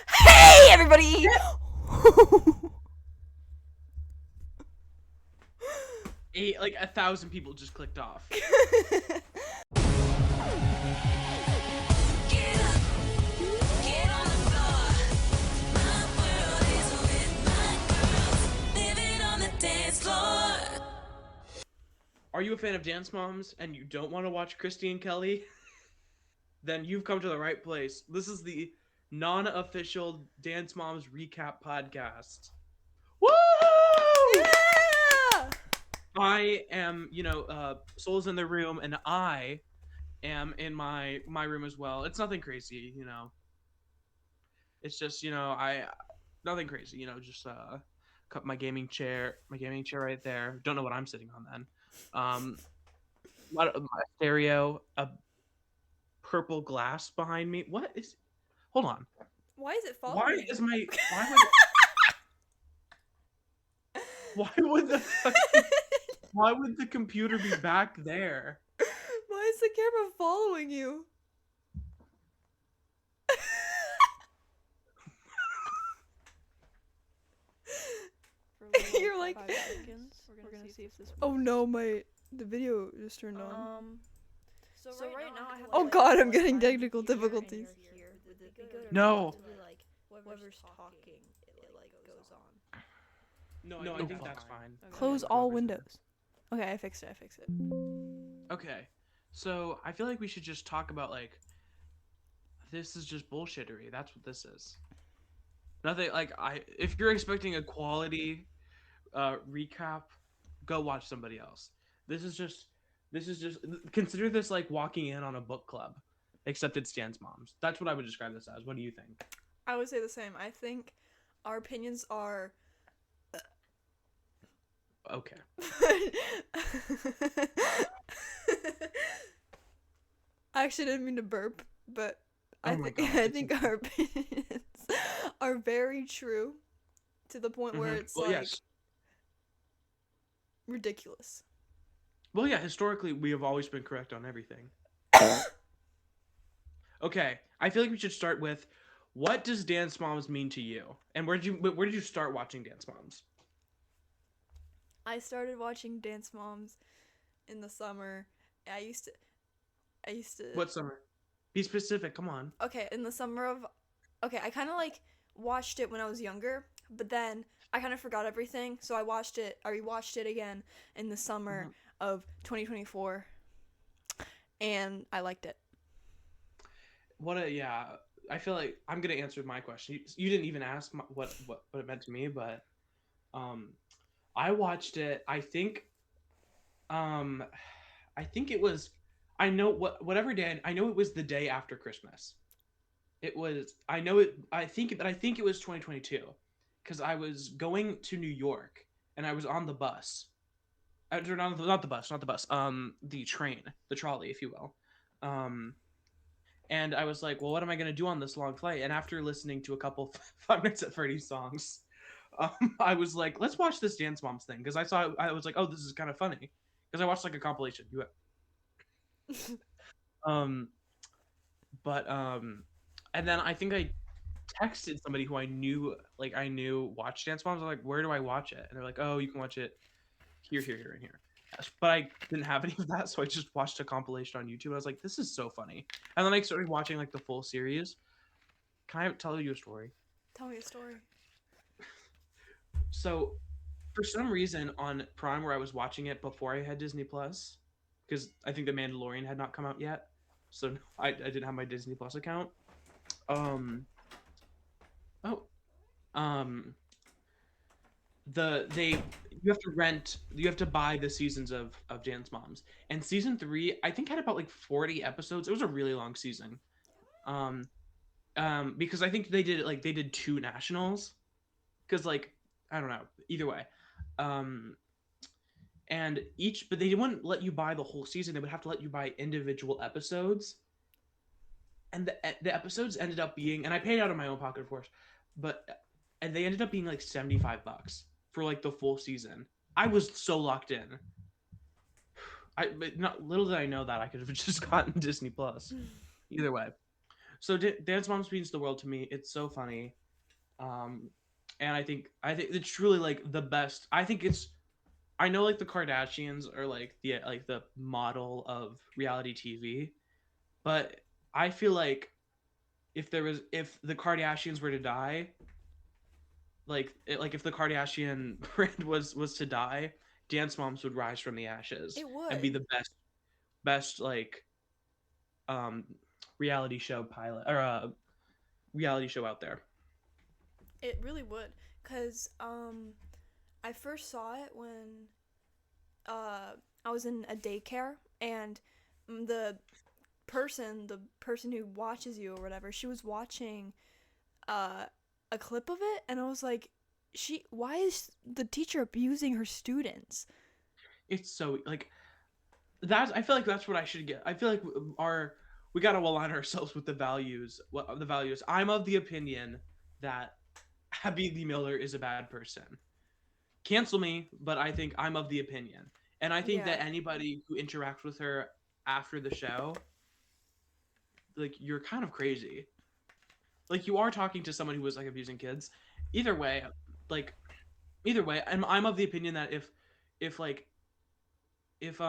Hey, everybody! Like 1,000 people just clicked off. Are you a fan of Dance Moms and you don't want to watch Christy and Kelly? Then you've come to the right place. This is the non-official Dance Moms recap podcast. Woo! Yeah! I am, Soul's in the room, and I am in my room as well. It's nothing crazy, It's just, nothing crazy, just my gaming chair right there. Don't know what I'm sitting on then. A stereo, a purple glass behind me. What is? Hold on. Why is it following Why you? is my? Why would the? Why would the computer be back there? Why is the camera following you? You're like, we're gonna see if this works. oh no, the video just turned on. So right now I have. Oh god, I'm getting technical difficulties. No. Whoever's talking, it like goes on. No, I think that's fine. Close all windows. Okay, I fixed it. Okay, so I feel like we should just talk about this is just bullshittery. That's what this is. Nothing if you're expecting a quality recap, go watch somebody else. This is just consider this like walking in on a book club, except it's Dance Moms. That's what I would describe this as. What do you think? I would say the same. I think our opinions are okay. I actually didn't mean to burp, but Oh I my think God, I think our opinions are very true to the point where it's yes. ridiculous. Well, yeah, historically we have always been correct on everything. Okay, I feel like we should start with what does Dance Moms mean to you? And where did you start watching Dance Moms? I started watching Dance Moms in the summer. I used to What summer? Be specific, come on. Okay, in the summer of I kind of watched it when I was younger, but then I kind of forgot everything, so I rewatched it again in the summer of 2024, and I liked it. I feel like I'm gonna answer my question. You didn't even ask what it meant to me, but I watched it. I think it was. I know whatever day. I know it was the day after Christmas. It was. I know it. I think it was 2022, because I was going to New York and I was on the bus. Not the bus. The train, the trolley, if you will. And I was like, well, what am I gonna do on this long flight? And after listening to a couple 5 Nights at Freddy's songs, I was like, let's watch this Dance Moms thing, because I was like, oh, this is kind of funny, because I watched a compilation. And then I think I texted somebody who I knew watched Dance Moms. I was like, where do I watch it? And they're like, oh, you can watch it here, and here. But I didn't have any of that, so I just watched a compilation on YouTube. I was like, this is so funny. And then I started watching the full series. Can I tell you a story? Tell me a story. So, for some reason on Prime, where I was watching it before I had Disney Plus, because I think The Mandalorian had not come out yet, so I didn't have my Disney Plus account. You have to buy the seasons of Dance Moms, and season 3 I think had about 40 episodes. It was a really long season, because I think they did 2 nationals, because I don't know, either way, but they wouldn't let you buy the whole season. They would have to let you buy individual episodes, and the episodes ended up being, and I paid out of my own pocket, of course, and they ended up being $75 for the full season. I was so locked in. But little did I know that I could have just gotten Disney Plus. Either way, So Dance Moms means the world to me. It's so funny. Um, and I think it's truly like the best. I think it's I know like the Kardashians are like the model of reality TV, but I feel like if the Kardashians were to die, like if the Kardashian brand was to die, Dance Moms would rise from the ashes It and be would. the best like um reality show pilot or reality show out there. It really would. Cause I first saw it when uh I was in a daycare, and the the person who watches you or whatever, she was watching uh a clip of it, and I was like, she why is the teacher abusing her students? It's so like that's I feel like that's what I should get. I feel like our we gotta align ourselves with the values. What the values? I'm of the opinion that Abby Lee Miller is a bad person. Cancel me, but I think I'm of the opinion, and I think Yeah. that anybody who interacts with her after the show, like you're kind of crazy. Like you are talking to someone who was like abusing kids. Either way, like either way, I'm of the opinion that if like if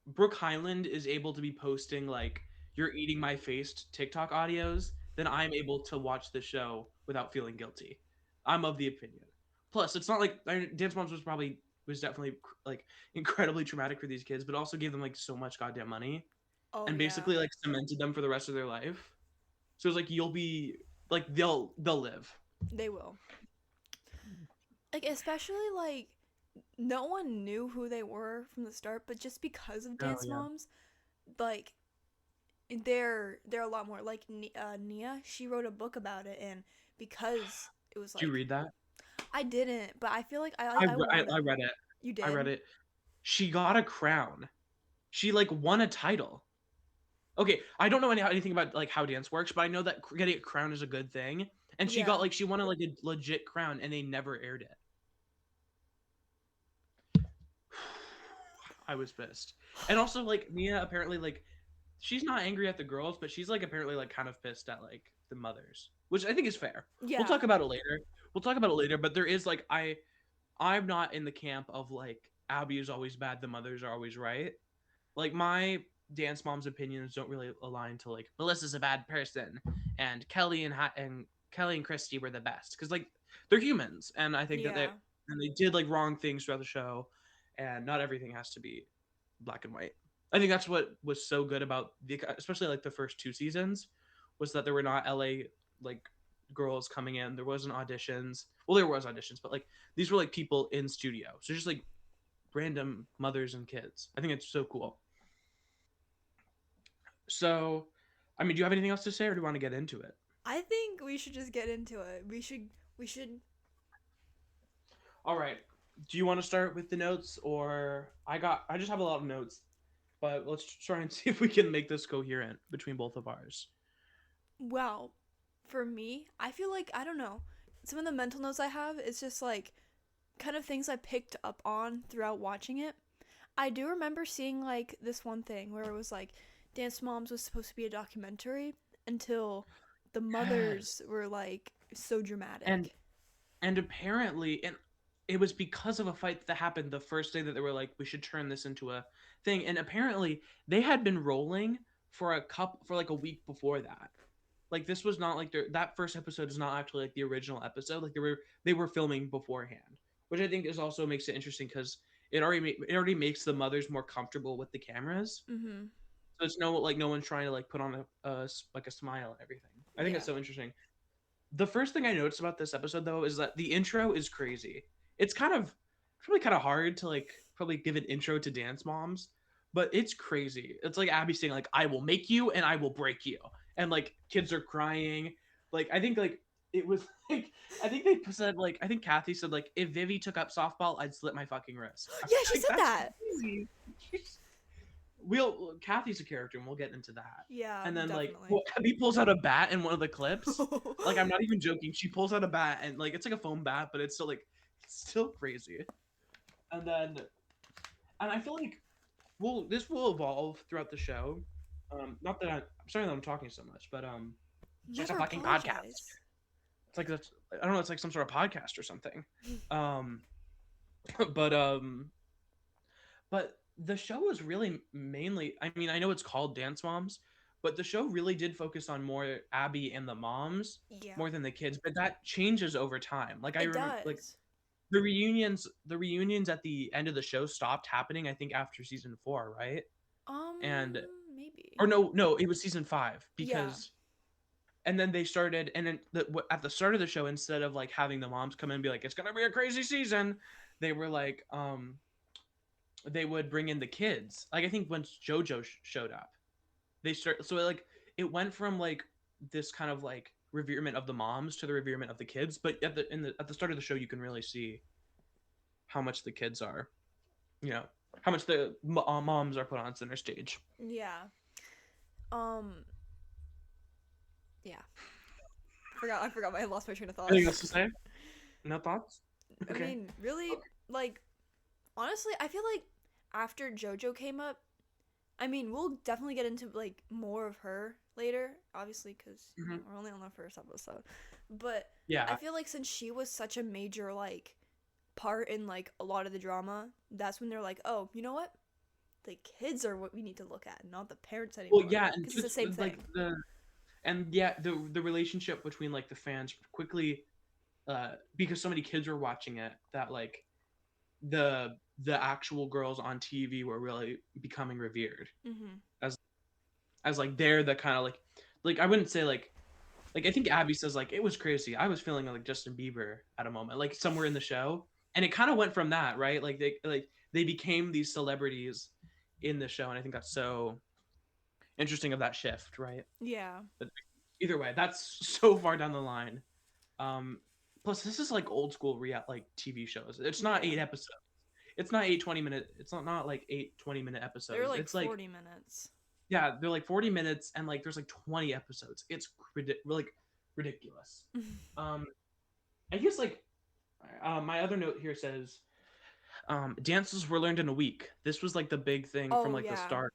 Brooke Highland is able to be posting like "you're eating my face" TikTok audios, then I'm able to watch the show without feeling guilty. I'm of the opinion. Plus, it's not like Dance Moms was definitely like incredibly traumatic for these kids, but also gave them like so much goddamn money Oh and yeah. basically like cemented them for the rest of their life. So it's like you'll be like they'll live. They will. Like, especially like no one knew who they were from the start, but just because of Oh Dance yeah. Moms, like they're a lot more like Nia. She wrote a book about it, and because it was Did you like, read that? I didn't, but I feel like I want I to. read it. You I did? read it. She got a crown. She like won a title. Okay, I don't know anything about like how dance works, but I know that getting a crown is a good thing. And Yeah. she won a legit crown, and they never aired it. I was pissed. And also like Mia apparently like she's not angry at the girls, but she's like apparently like kind of pissed at like the mothers, which I think is fair. We'll Yeah. talk about it later. We'll talk about it later, but there is like I'm not in the camp of like Abby is always bad, the mothers are always right. Like my Dance Mom's opinions don't really align to like Melissa's a bad person and Kelly and Christy were the best because like they're humans, and I think that Yeah. they did like wrong things throughout the show, and not everything has to be black and white. I think that's what was so good about especially like the first two seasons, was that there were not LA like girls coming in. There wasn't auditions. Well, there was auditions, but like these were like people in studio. So just like random mothers and kids. I think it's so cool. So, I mean, do you have anything else to say, or do you want to get into it? I think we should just get into it. We should. All right. Do you want to start with the notes, or I just have a lot of notes, but let's try and see if we can make this coherent between both of ours. Well, for me, I feel like, I don't know. Some of the mental notes I have is just like kind of things I picked up on throughout watching it. I do remember seeing like this one thing where it was like Dance Moms was supposed to be a documentary until the Yes. mothers were like so And dramatic. apparently, and it was because of a fight that happened the first day that they were like, we should turn this into a thing. And apparently, they had been rolling for like a week before that. Like this was not like that first episode is not actually like the original episode. Like they were filming beforehand, which I think is also makes it interesting because it already makes the mothers more comfortable with the cameras. Mhm. So it's no one's trying to like put on like a smile and everything. I think Yeah. it's so interesting. The first thing I noticed about this episode though is that the intro is crazy. It's probably kind of hard to like probably give an intro to Dance Moms, but it's crazy. It's like Abby saying like I will make you and I will break you. And like kids are crying. Like I think like it was like I think they said like I think Kathy said like if Vivi took up softball, I'd slit my fucking wrist. I Yeah, was she like said that's that. crazy. We'll Kathy's a character and we'll get into that. Yeah, And then like definitely. Abby pulls out a bat in one of the clips. Like I'm not even joking. She pulls out a bat and like it's like a foam bat, but it's still crazy. And then and I feel like this will evolve throughout the show. Not that I'm sorry that I'm talking so much, but It's just a Never fucking podcast. apologize. It's like I don't know. It's like some sort of podcast or something. Um, but but the show was really mainly. I mean, I know it's called Dance Moms, but the show really did focus on more Abby and the moms Yeah. more than the kids. But that changes over time. Like I It remember, like does. the reunions at the end of the show stopped happening. I think after season 4, right? And Maybe. or no, it was season 5 Yeah. because and then they started and then at the start of the show, instead of like having the moms come in and be like it's gonna be a crazy season, they were like they would bring in the kids. Like I think once JoJo showed up, they start so like it went from like this kind of like reverement of the moms to the reverement of the kids. But at the start of the show, you can really see how much the kids are, you know, how much the moms are put on center stage. Yeah. Yeah. I forgot. I lost my train of thought. Anything else to say? No thoughts? I mean, really, like, honestly, I feel like after JoJo came up, I mean, we'll definitely get into like more of her later, obviously, because we're only on the first episode. But Yeah. I feel like since she was such a major like part in like a lot of the drama, that's when they're like, oh, you know what? The kids are what we need to look at, not the parents anymore. Well, yeah, and 'cause it's the same like thing. the relationship between like the fans quickly, because so many kids were watching it, that like the actual girls on TV were really becoming revered as like they're the kind of like I wouldn't say like I think Abby says like it was crazy. I was feeling like Justin Bieber at a moment, like somewhere in the show, and it kind of went from that, right? Like they became these celebrities in the show, and I think that's so interesting of that shift, right? Yeah. But either way, that's so far down the line. Plus, this is like old school like TV shows. It's not 8 episodes. It's not 8 20-minute. It's not like 8 20-minute episodes. They're like it's 40 minutes. Yeah, they're like 40 minutes, and like there's like 20 episodes. It's like ridiculous. I guess like my other note here says dances were learned in a week. This was like the big thing from like the start.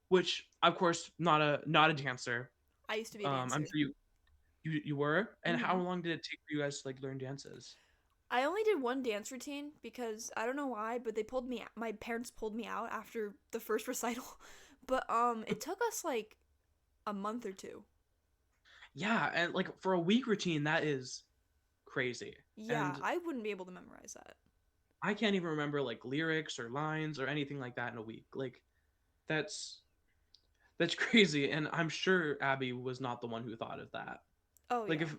Which of course not a dancer. I used to be a dancer. I'm sure you were. And how long did it take for you guys to like learn dances? I only did one dance routine because I don't know why, but my parents pulled me out after the first recital. But it took us like a month or 2. Yeah, and like for a week routine, that is crazy. Yeah, and I wouldn't be able to memorize that. I can't even remember like lyrics or lines or anything like that in a week. Like that's crazy, and I'm sure Abby was not the one who thought of that. Oh, like yeah. if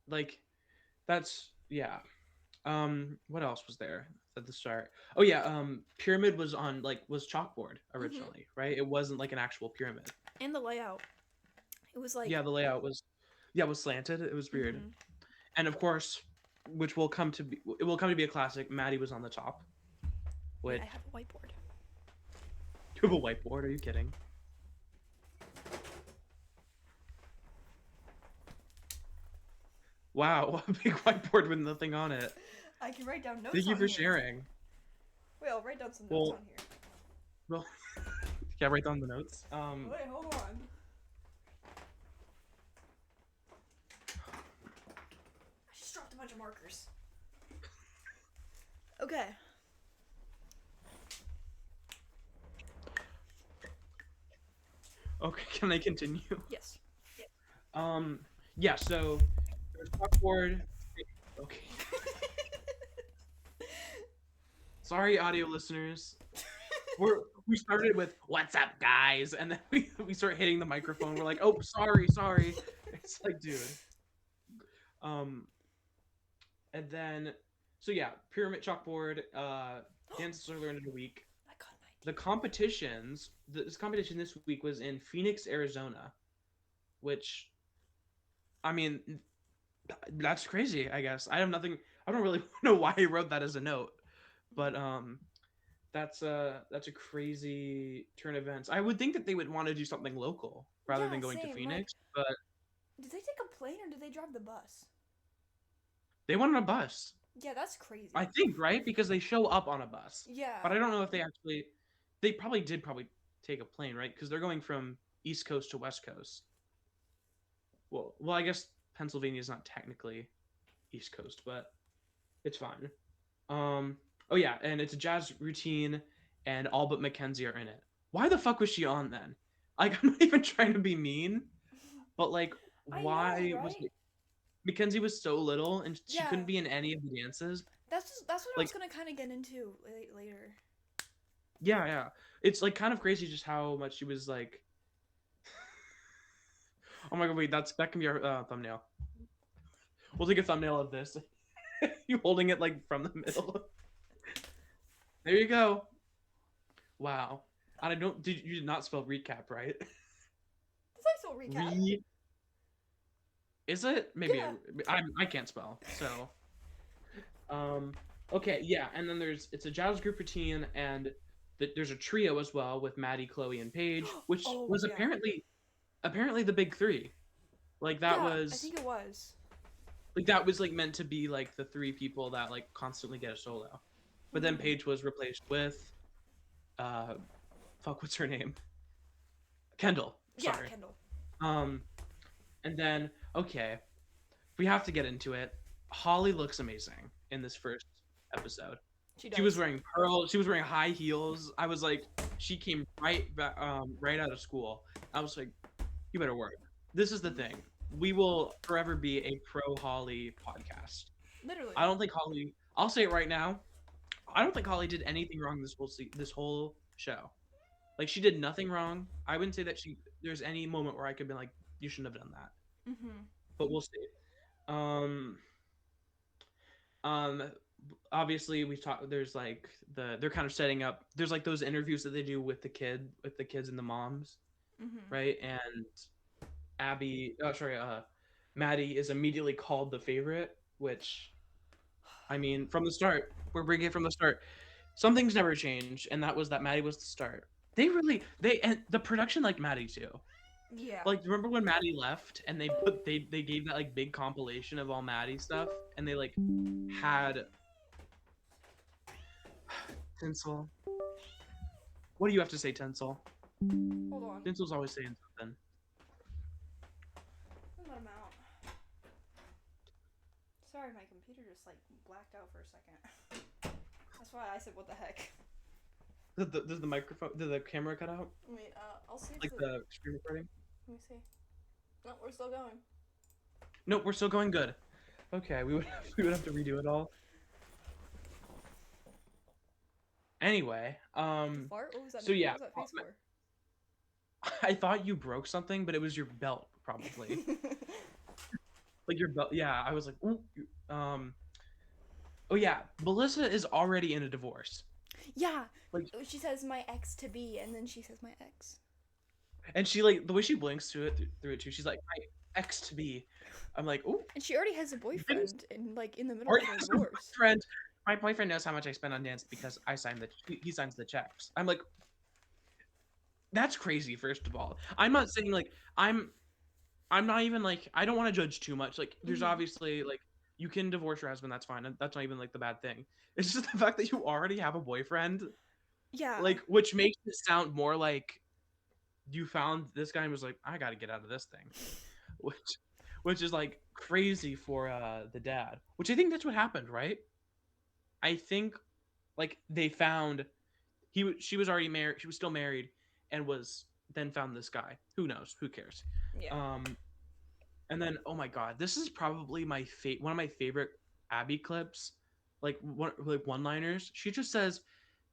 like that's yeah. What else was there at the start? Oh yeah, pyramid was chalkboard originally, right? It wasn't like an actual pyramid. And the layout. It was like the layout was slanted. It was weird. And of course, it will come to be a classic, Maddie was on the top. Wait, I have a whiteboard. You have a whiteboard? Are you kidding? Wow, a big whiteboard with nothing on it. I can write down notes. Thank you on for here. sharing. Wait, I'll write down some notes on here. Well, yeah, write down the notes. Wait, hold on. I just dropped a bunch of markers. Okay. Okay, can I continue? Yes. Yeah, so there's chalkboard. Okay. Sorry, audio listeners. We started with "What's up, guys," and then we start hitting the microphone. We're like, "Oh, sorry." It's like, dude. And then, so yeah, pyramid, chalkboard. Dances are learned in a week. I got an idea. The competitions. This competition this week was in Phoenix, Arizona, which, I mean, that's crazy. I guess I don't really know why I wrote that as a note, but that's a crazy turn of events. I would think that they would want to do something local rather than going to Phoenix, but did they take a plane or did they drive the bus? they went on a bus. Yeah, that's crazy. I think, right? Because they show up on a bus. Yeah. But I don't know if they probably did take a plane, right? Because they're going from East Coast to West Coast. Well, I guess Pennsylvania is not technically East Coast, but it's fine. Um, oh yeah, and it's a jazz routine, and all but Mackenzie are in it. Why the fuck was she on then? Like, I'm not even trying to be mean, but like, I know, why was right? Mackenzie was so little and she Yeah. couldn't be in any of the dances? That's what I was Like, gonna kind of get into later. yeah, yeah, it's like kind of crazy just how much she was like. Oh my god, wait, that can be our thumbnail. We'll take a thumbnail of this. You holding it like from the middle. There you go. Wow. And I don't. You did not spell recap, right? Does I still recap? Is it? Maybe Yeah. I can't spell. So. Um. Okay. Yeah. And then it's a jazz group routine, and there's a trio as well with Maddie, Chloe, and Paige, which Oh, was yeah. apparently the big three. Like that Yeah, was I think it was. like that was like meant to be like the three people that like constantly get a solo. But then Paige was replaced with fuck, what's her name? Kendall. Yeah, Sorry. Kendall. And then okay, we have to get into it. Holly looks amazing in this first episode. She does. She was wearing pearls. She was wearing high heels. I was like, she came right out of school. I was like, you better work. This is the thing. We will forever be a pro Holly podcast. Literally. I don't think Holly. I'll say it right now. I don't think Holly did anything wrong this whole show. Like she did nothing wrong. I wouldn't say that there's any moment where I could be like, you shouldn't have done that. Mm-hmm. But we'll see. Obviously we talked. There's like they're kind of setting up. There's like those interviews that they do with the kids and the moms, Mm-hmm. right? And Maddie is immediately called the favorite, which, I mean, from the start, we're bringing it from the start. Some things never change, and that was that Maddie was the start. And the production liked Maddie too. Yeah. Like, remember when Maddie left and they gave that like big compilation of all Maddie stuff, and they like had Tinsel. What do you have to say, Tinsel? Hold on. Tinsel's always saying something. Let him out. Sorry, my computer just like blacked out for a second. That's why I said, "What the heck?" Does the camera cut out? Wait, I'll see. Like the screen recording? Let me see. No, we're still going. Nope, we're still going good. Okay, we would have to redo it all. Anyway, Fart? What was that? so yeah, What was that face for? I thought you broke something, but it was your belt, probably. Like your belt. Yeah, I was like, ooh. Oh yeah, Melissa is already in a divorce. Yeah. Like She says my ex to be, and then she says my ex. and she like the way she blinks through it too. She's like my ex to be. I'm like, ooh. And she already has a boyfriend, in the middle Already of her has a divorce. boyfriend. My boyfriend knows how much I spend on dance because I sign he signs the checks. I'm like, that's crazy. First of all, I'm not saying like I'm not even like I don't want to judge too much. Like there's obviously like you can divorce your husband, that's fine. That's not even like the bad thing. It's just the fact that you already have a boyfriend. Yeah. Like which makes it sound more like you found this guy and was like, I gotta get out of this thing. Which is like crazy for the dad. Which I think that's what happened, right? I think like they found she was already married, she was still married and was then found this guy. Who knows? Who cares? Yeah. And then oh my god, this is probably one of my favorite Abby clips, like one-liners. She just says,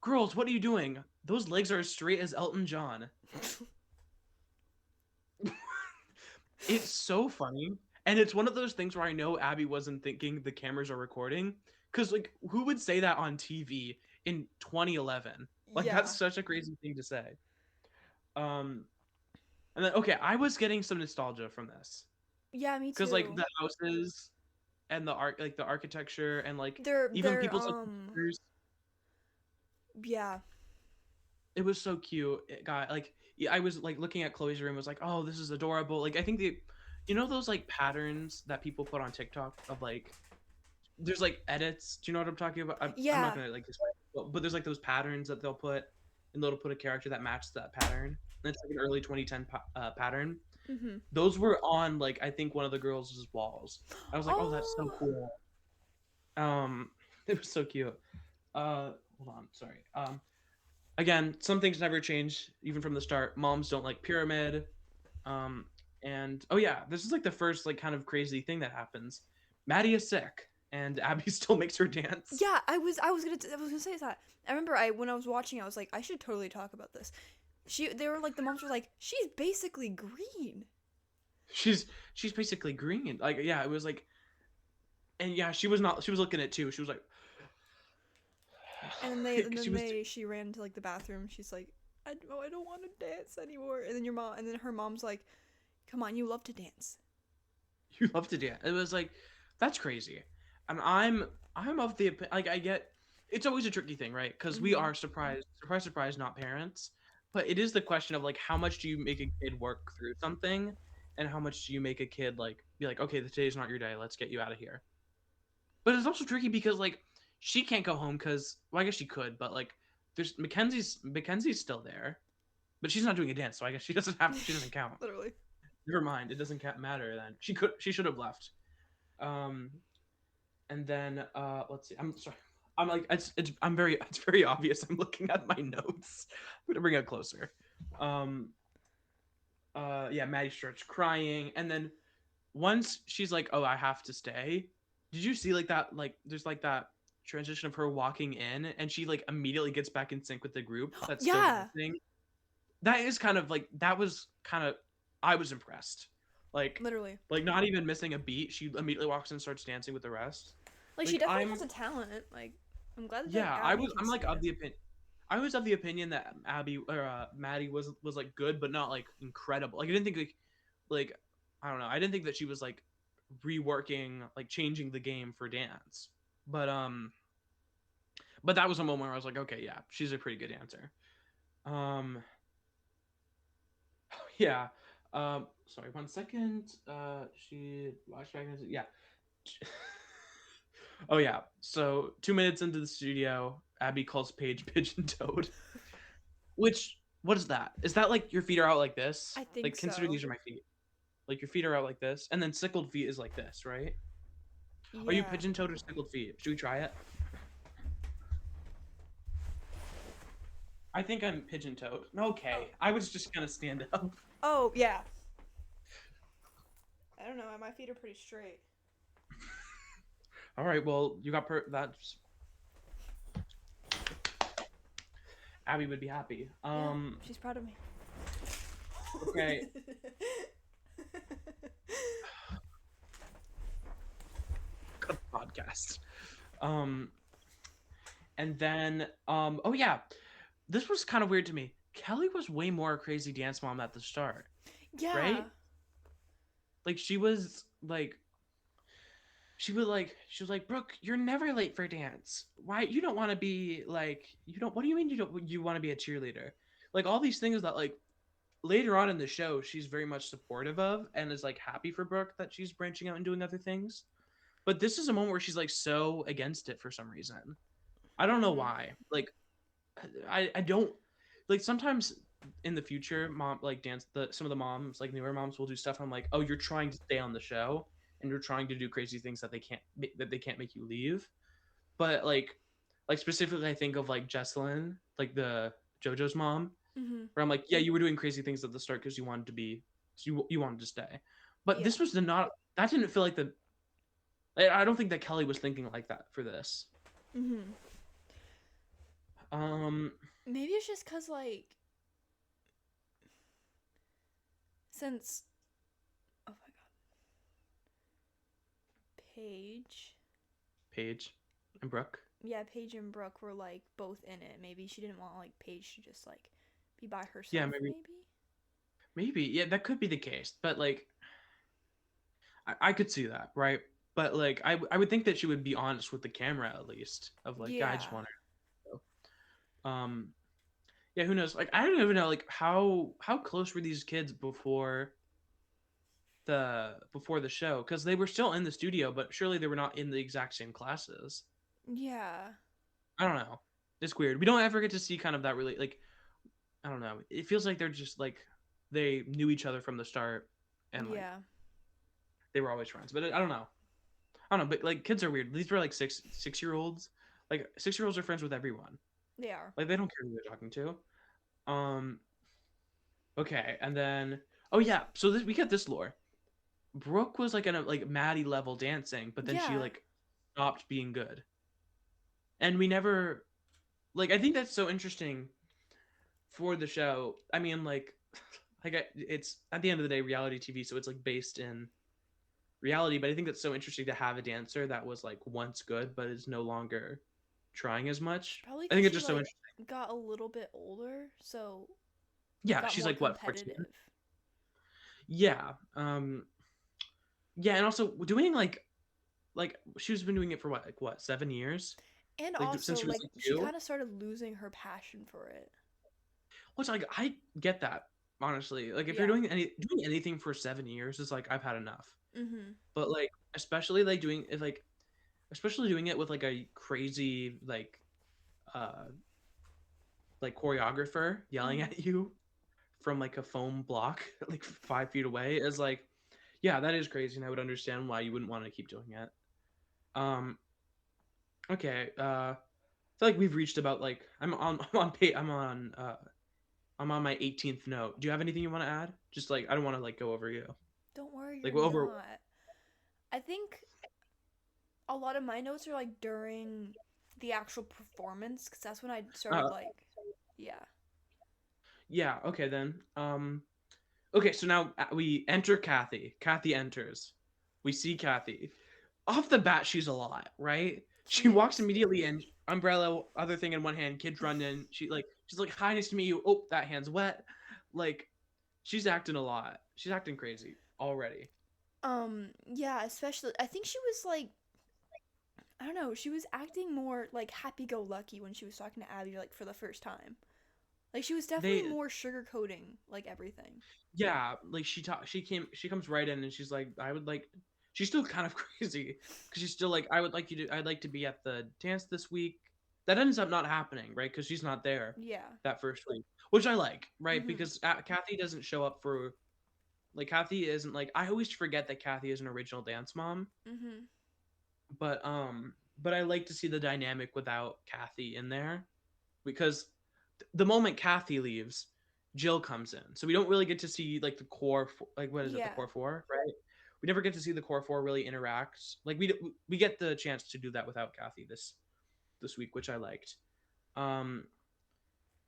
"Girls, what are you doing? Those legs are as straight as Elton John." It's so funny, and it's one of those things where I know Abby wasn't thinking the cameras are recording, because like who would say that on TV in 2011? Like Yeah. that's such a crazy thing to say. And then okay, I was getting some nostalgia from this. Yeah, me too. Because like the houses and the art, like the architecture and like they're people's like, pictures, yeah. it was so cute. It got like I was like looking at Chloe's room, was like, oh, this is adorable. Like I think those like patterns that people put on TikTok of like there's like edits. Do you know what I'm talking about? I'm not gonna like explain, but there's like those patterns that they'll put, and they'll put a character that matches that pattern. And it's like an early 2010 pattern. Mhm. Those were on like I think one of the girls' walls. I was like, oh, that's so Oh. cool. Um, it was so cute. Hold on, sorry. Again, some things never change even from the start. Moms don't like pyramid. Um, and oh yeah, this is like the first like kind of crazy thing that happens. Maddie is sick, and Abby still makes her dance. Yeah, I was gonna say that. I remember when I was watching, I was like, I should totally talk about this. They were like, the moms were like, she's basically green. She's basically green. Like yeah, it was like, and yeah, she was not. She was looking at two. She was like, And then she was. she ran to like the bathroom. She's like, I don't want to dance anymore. And then her mom's like, come on, you love to dance. You love to dance. It was like, that's crazy. And I'm of the like I get. It's always a tricky thing, right? Because we Mhm. are surprise, not parents. But it is the question of like, how much do you make a kid work through something, and how much do you make a kid like be like, okay, today's not your day. Let's get you out of here. But it's also tricky because like she can't go home because well, I guess she could, but like there's Mackenzie's still there, but she's not doing a dance, so I guess she doesn't count. Literally. Never mind, it doesn't matter then. She should have left. Um, and then let's see. I'm sorry. I'm like it's very obvious. I'm looking at my notes. I'm gonna bring it closer. Um, yeah, Maddie starts crying, and then once she's like, "Oh, I have to stay." Did you see like that? Like, there's like that transition of her walking in, and she like immediately gets back in sync with the group that's still Yeah. dancing. That is kind of like that was kind of I was impressed. Like, Literally. like not even missing a beat, she immediately walks in and starts dancing with the rest. Like she Like definitely I'm has a talent. Like I'm glad that yeah, Abby can I'm see like of it. the opinion. I was of the opinion that Abby or Maddie was like good, but not like incredible. Like I didn't think like I don't know. I didn't think that she was like reworking like changing the game for dance. But that was a moment where I was like, okay, yeah, she's a pretty good dancer. Um yeah. Sorry, 1 second. She watched back yeah. Oh yeah. So 2 minutes into the studio, Abby calls Paige pigeon toed. Which what is that? Is that like your feet are out like this? I think Like consider so. these are my feet. Like your feet are out like this, and then sickled feet is like this, right? Are you Yeah. pigeon toed or sickled feet? Should we try it? I think I'm pigeon toed. Okay, I was just gonna stand up. Oh yeah. I don't know. My feet are pretty straight. All right, well you got that's Abby would be happy. Yeah, she's proud of me. Okay. Good podcast. Um, and then oh yeah, this was kind of weird to me. Kelly was way more a crazy dance mom at the start, Yeah. right? Like she was like, Brooke, you're never late for dance. Why you don't want to be like you don't? What do you mean you want to be a cheerleader? Like all these things that like later on in the show she's very much supportive of and is like happy for Brooke that she's branching out and doing other things. But this is a moment where she's like so against it for some reason. I don't know Mhm. why. Like I don't like sometimes in the future mom like dance some of the moms like newer moms will do stuff and I'm like, oh, you're trying to stay on the show and you're trying to do crazy things that they can't make you leave. But like specifically I think of like Jesselyn, like the JoJo's mom, Mhm. where I'm like, yeah, you were doing crazy things at the start because you wanted to be you wanted to stay. But Yeah. this was the not that didn't feel like the I don't think that Kelly was thinking like that for this. Mhm. Um Maybe it's just cause like since oh my god, Paige. Paige and Brooke. Yeah, Paige and Brooke were like both in it. Maybe she didn't want like Paige to just like be by herself. Yeah, maybe. Yeah, that could be the case. But like I could see that, right? But like I would think that she would be honest with the camera at least of like, yeah, I just Yeah. want her to go. Yeah, who knows? Like I don't even know like how close were these kids before the show? Because they were still in the studio, but surely they were not in the exact same classes. Yeah. I don't know. It's weird. We don't ever get to see kind of that really like I don't know. It feels like they're just like they knew each other from the start, and like Yeah. they were always friends. But I don't know. I don't know. But like kids are weird. These were like 6 year olds. Like 6 year olds are friends with everyone. They are. Like they don't care who they're talking to. Um. Okay, and then oh yeah, so we get this lore. Brooke was like in a like Maddie level dancing, but then she Yeah. like stopped being good, and we never like. I think that's so interesting for the show. I mean, it's at the end of the day reality TV, so it's like based in reality. But I think that's so interesting to have a dancer that was like once good, but is no longer trying as much. Probably I because think it's she just so like interesting. got a little bit older, so Yeah, got she's more like what 14? competitive. Yeah, yeah, and also doing like she's been doing it for what 7 years, And like since also she was like like she two. kind of started losing her passion for it. Which like I get that honestly. Like if you're Yeah. doing anything for 7 years, it's like I've had enough. Mhm. But like especially like doing it like especially doing it with like a crazy uh like choreographer yelling Mhm. at you from like a foam block like 5 feet away is like yeah, that is crazy, and I would understand why you wouldn't want to keep doing it. Um, okay, I feel like we've reached about like I'm on my 18th note. Do you have anything you want to add? Just like I don't want to like go over you. Don't worry, Like you're well, over. not. I think a lot of my notes are like during the actual performance because that's when I started Uh, like, yeah. yeah. Okay then. Okay, so now we enter Kathy. Kathy enters. We see Kathy. Off the bat, she's a lot, right? She She walks is. immediately in, umbrella, other thing in one hand. Kids run in. She's like, "Hi, nice to meet you." Oh, that hand's wet. Like, she's acting a lot. She's acting crazy already. Yeah, especially I think she was like I don't know, she was acting more like happy go lucky when she was talking to Abby like for the first time. Like she was definitely They more sugarcoating like everything. yeah, like she comes right in and she's like, I would like she's still kind of crazy because she's still like, I'd like to be at the dance this week. That ends up not happening, right? Because she's not there Yeah. that first week, which I like, right? Mhm. Because Kathy doesn't show up for like Kathy isn't like I always forget that Kathy is an original dance mom, Mhm. but I like to see the dynamic without Kathy in there because the moment Kathy leaves, Jill comes in. So we don't really get to see like the core, like what is it, the Yeah. core four, right? We never get to see the core four really interact. Like we get the chance to do that without Kathy this week, which I liked. Um,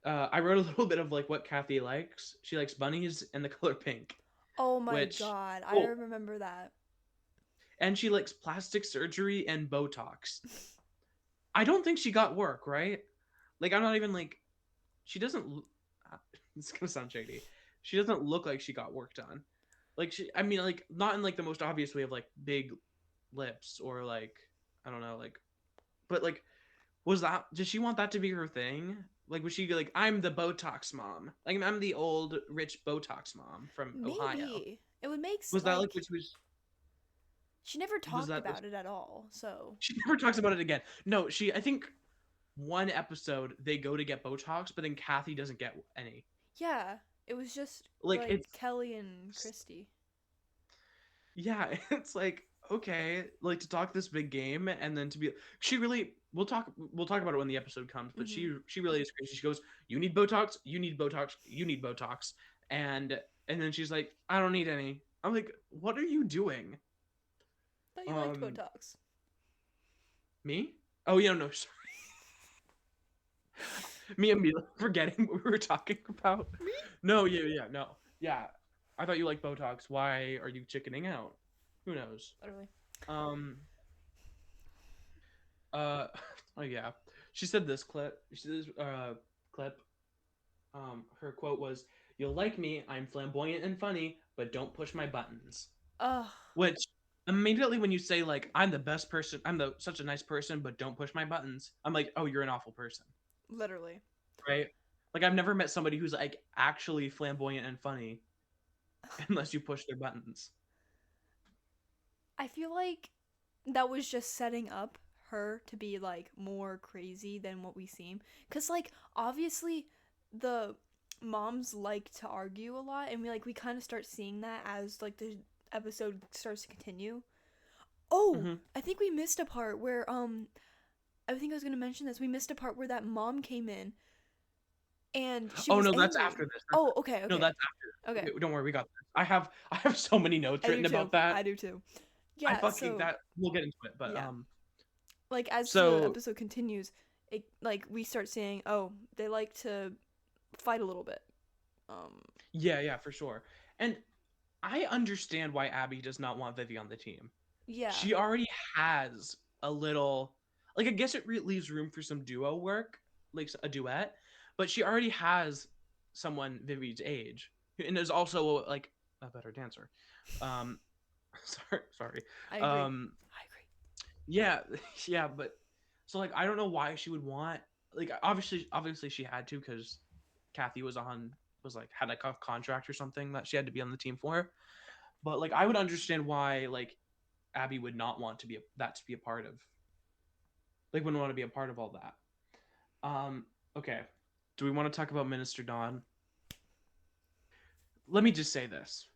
I wrote a little bit of like what Kathy likes. She likes bunnies and the color pink, Oh my which god, I oh, remember that. and she likes plastic surgery and Botox. I don't think she got work, right? Like I'm not even like she doesn't. It's gonna sound shady. She doesn't look like she got work done. Like I mean, like not in like the most obvious way of like big lips or like I don't know, like, but like, was that? Did she want that to be her thing? Like, was she like, I'm the Botox mom? Like, I'm the old rich Botox mom from Ohio. Maybe. It would make Was that like like which she never was talked that this? about it at all. So, She never talks about it again. No, I think one episode they go to get Botox, but then Kathy doesn't get any. yeah, it was just Like like it's Kelly and Christy. yeah, it's like okay, like to talk this big game and then to be she really we'll talk about it when the episode comes, but Mhm. she really is crazy. She goes, "You need Botox, you need Botox, you need Botox." And then she's like, "I don't need any." I'm like, "What are you doing?" Thought you liked Um Botox. me? Oh yeah, no, sorry. Me and Mila forgetting what we were talking about. Me? No, yeah, no. Yeah. I thought you liked Botox. Why are you chickening out? Who knows? Literally. Um Uh, oh yeah. She said this clip. Clip. Her quote was, "You'll like me. I'm flamboyant and funny, but don't push my buttons." Ugh. Which immediately when you say like, "I'm the best person. I'm the such a nice person, but don't push my buttons," I'm like, "Oh, you're an awful person." Literally. Right? Like I've never met somebody who's like actually flamboyant and funny unless you push their buttons. I feel like that was just setting up her to be like more crazy than what we seem. Cause like obviously the moms like to argue a lot, and we kind of start seeing that as like the episode starts to continue. Oh, Mm-hmm. I think we missed a part where I think I was gonna mention this. We missed a part where that mom came in and she Oh was no, that's angry. after this. Oh, okay, No, okay, that's after. okay. Okay, don't worry, we got this. I have so many notes I do written too. about that. I do too. I Yeah. fucking So that we'll get into it, but yeah, like as the so episode continues, it like we start seeing, oh, they like to fight a little bit. yeah, for sure. And I understand why Abby does not want Vivi on the team. Yeah. She already has a little, like, I guess it leaves room for some duo work, like a duet, but she already has someone Vivi's age and is also like a better dancer. Um, sorry. I agree. Um, I agree. yeah, yeah, but so like I don't know why she would want, like, obviously she had to because Kathy was like had like a contract or something that she had to be on the team for. But like I would understand why like Abby would not want to be a part of, like, wouldn't want to be a part of all that. Okay. Do we want to talk about Minister Dawn? Let me just say this.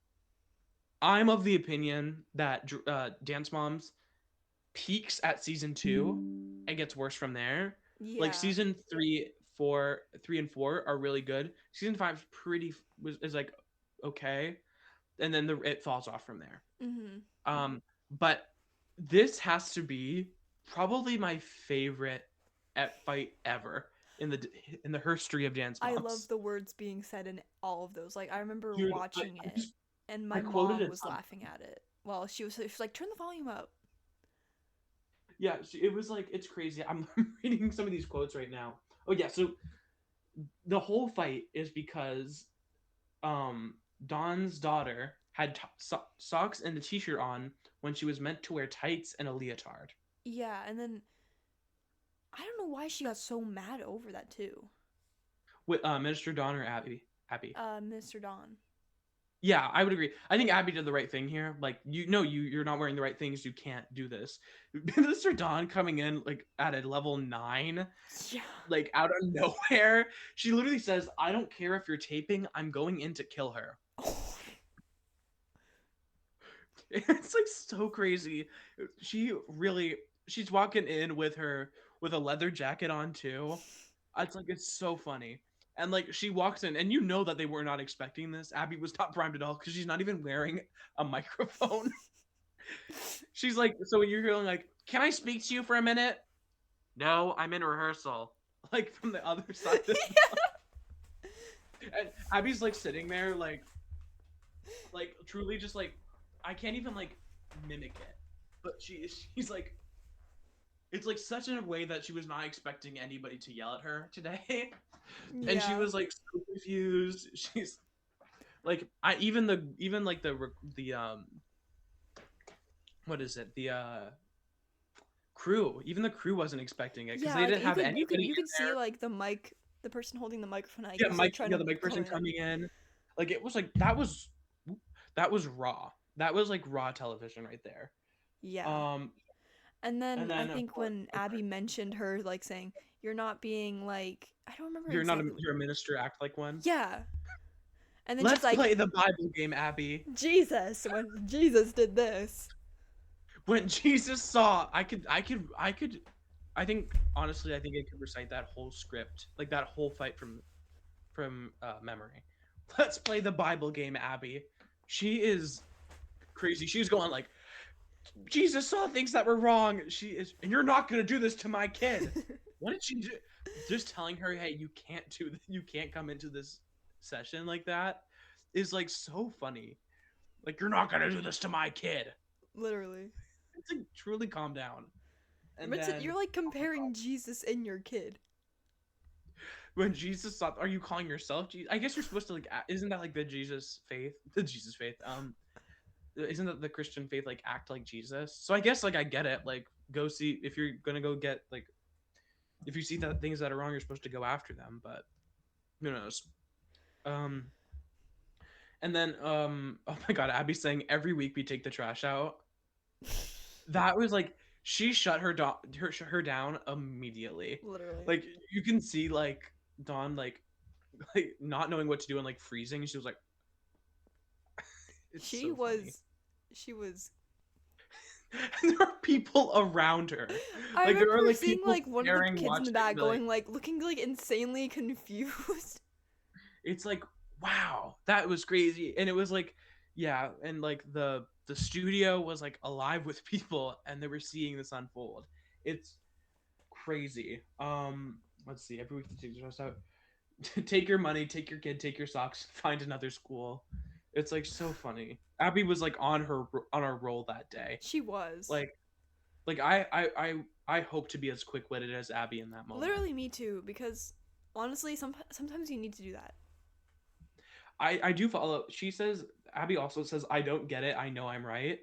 I'm of the opinion that Dance Moms peaks at season 2 and gets worse from there. Yeah. Like season 3, 3 and 4 are really good. Season 5 is like okay, and then it falls off from there. Mm-hmm. But this has to be probably my favorite fight ever in the history of Dance Moms. I love the words being said in all of those. Like I remember Dude, watching it, and my quoted mom it was on- laughing at it. Well, she was like, "Turn the volume up." Yeah, it was like, it's crazy. I'm reading some of these quotes right now. Oh yeah, so the whole fight is because Dawn's daughter had socks and a t-shirt on when she was meant to wear tights and a leotard. Yeah, and then I don't know why she got so mad over that too. With Minister Dawn or Abby? Mr. Don. Yeah, I would agree. I think Abby did the right thing here. Like, you're not wearing the right things. You can't do this. Minister Dawn coming in like at a level 9, Yeah. like out of nowhere. She literally says, "I don't care if you're taping. I'm going in to kill her." It's like so crazy. She's walking in with a leather jacket on too. It's like, it's so funny. And like she walks in and you know that they were not expecting this. Abby was not primed at all because she's not even wearing a microphone. She's like, so you're hearing like, "Can I speak to you for a minute?" "No, I'm in rehearsal." Like from the other side. And Abby's like sitting there like truly just like, I can't even like mimic it. But she's like, it's like such in a way that she was not expecting anybody to yell at her today. And she was like so confused. She's like, even like the what is it, the crew, even the crew wasn't expecting it because they didn't have anybody. You could see like the person holding the microphone. The mic person coming in. Like it was like that was raw. That was like raw television right there. Yeah. And then I think when Abby mentioned her like saying, "You're not being like," I don't remember. You're a minister, act like one. Yeah. And then Let's she's like, play the Bible game, Abby. Jesus, when Jesus did this. When Jesus saw, I think honestly, I think I could recite that whole script, like that whole fight from memory. Let's play the Bible game, Abby. She is crazy. She's going like, Jesus saw things that were wrong. She is, and you're not gonna do this to my kid. What did she do? Just telling her, hey, you can't come into this session like that is like so funny. Like, you're not gonna do this to my kid. Literally. It's like, truly calm down. And Vincent, you're like comparing Jesus and your kid. When Jesus saw, are you calling yourself Jesus? I guess you're supposed to like, isn't that like the Jesus faith? The Jesus faith. Isn't that the Christian faith, like act like Jesus? So I guess like I get it. Like, go see, if you're gonna go get like, if you see that things that are wrong, you're supposed to go after them. But who knows? And then oh my God, Abby's saying every week we take the trash out. That was like, she shut her down immediately. Literally. Like you can see like Dawn like like not knowing what to do and like freezing. She was like, it's She so funny. was, she was. And there are people around her. I Like there are remember like seeing people like one of the staring, kids in the watching, back and be like, going like looking like insanely confused. it's like, wow, that was crazy. And it was like, yeah, and like the studio was like alive with people and they were seeing this unfold. It's crazy. Let's see, every week the teachers dress out. Take your money, take your kid, take your socks, find another school. It's like so funny. Abby was like on her roll that day. She was. Like I hope to be as quick witted as Abby in that moment. Literally me too, because honestly, sometimes you need to do that. I do follow. She says Abby also says I don't get it. I know I'm right.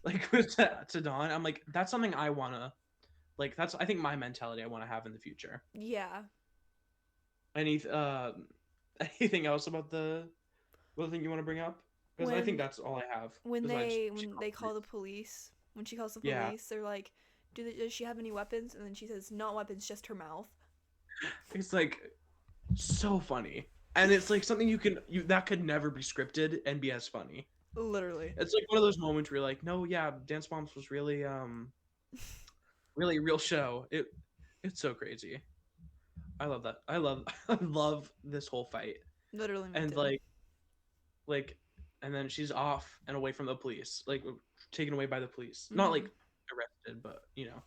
Like to Dawn, I'm like that's something I wanna like. That's I think my mentality I want to have in the future. Yeah. Any anything else about the other thing you want to bring up? Because I think When that's all I have. when Besides, they she when called they me. call the police, when she calls the Yeah, police, they're like, does she have any weapons? And then she says, not weapons, just her mouth. it's like so funny, and it's like something you that could never be scripted and be as funny. Literally. It's like one of those moments where you're like, no, yeah, Dance Moms was really really a real show. It's so crazy. I love that. I love I love this whole fight. Literally me And too. like and then she's off and away from the police. Like taken away by the police. Not like Mhm. arrested, but you know.